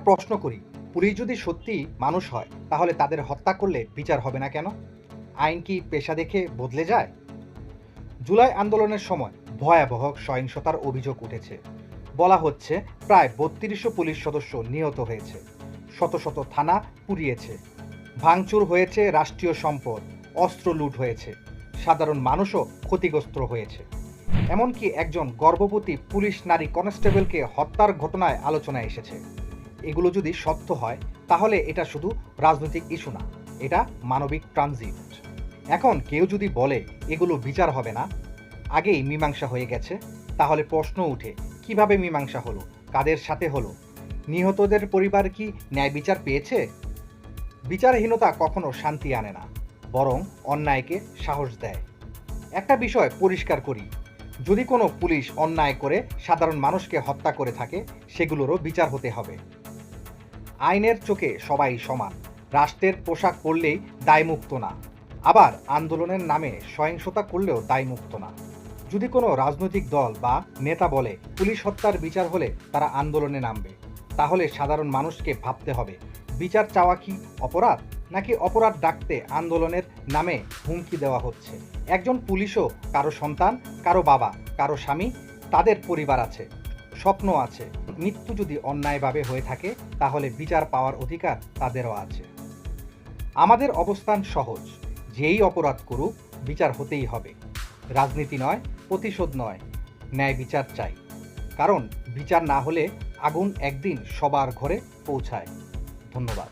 প্রশ্ন করি, পুলিশ যদি সত্যি মানুষ হয় তাহলে তাদের হত্যা করলে বিচার হবে না কেন? আইন কি পেশা দেখে বদলে যায়? জুলাই আন্দোলনের সময় ভয়াবহ সহিংসতার অভিযোগ উঠেছে। বলা হচ্ছে প্রায় ৩২০০ পুলিশ সদস্য নিহত হয়েছে, শত শত থানা পুড়িয়েছে, ভাঙচুর হয়েছে রাষ্ট্রীয় সম্পদ, অস্ত্র লুট হয়েছে, সাধারণ মানুষও ক্ষতিগ্রস্ত হয়েছে। এমনকি একজন গর্ভবতী পুলিশ নারী কনস্টেবলকে হত্যার ঘটনায় আলোচনায় এসেছে। এগুলো যদি সত্য হয় তাহলে এটা শুধু রাজনৈতিক ইস্যু না, এটা মানবিক ট্রানজিট। এখন কেউ যদি বলে এগুলো বিচার হবে না, আগেই মীমাংসা হয়ে গেছে, তাহলে প্রশ্ন উঠে কিভাবে মীমাংসা হলো, কাদের সাথে হলো, নিহতদের পরিবার কি ন্যায় বিচার পেয়েছে? বিচারহীনতা কখনো শান্তি আনে না, বরং অন্যায়কে সাহস দেয়। একটা বিষয় পরিষ্কার করি, যদি কোনো পুলিশ অন্যায় করে সাধারণ মানুষকে হত্যা করে থাকে, সেগুলোরও বিচার হতে হবে। আইনের চোখে সবাই সমান, রাষ্ট্রের পোশাক পরলেই দায়মুক্ত না, আবার আন্দোলনের নামে সহিংসতা করলেও দায়মুক্ত না। যদি কোনো রাজনৈতিক দল বা নেতা বলে পুলিশ হত্যার বিচার হলে তারা আন্দোলনে নামবে, তাহলে সাধারণ মানুষকে ভাবতে হবে, বিচার চাওয়া কি অপরাধ, নাকি অপরাধ ডাকতে আন্দোলনের নামে হুমকি দেওয়া হচ্ছে? একজন পুলিশও কারো সন্তান, কারো বাবা, কারো স্বামী, তাদের পরিবার আছে, স্বপ্ন আছে। মৃত্যু যদি অন্যায়ভাবে হয়ে থাকে তাহলে বিচার পাওয়ার অধিকার তাদেরও আছে। আমাদের অবস্থান সহজ, যেই অপরাধ করুক বিচার হতেই হবে। রাজনীতি নয়, প্রতিশোধ নয়, ন্যায় বিচার চাই। কারণ বিচার না হলে আগুন একদিন সবার ঘরে পৌঁছায়। ধন্যবাদ।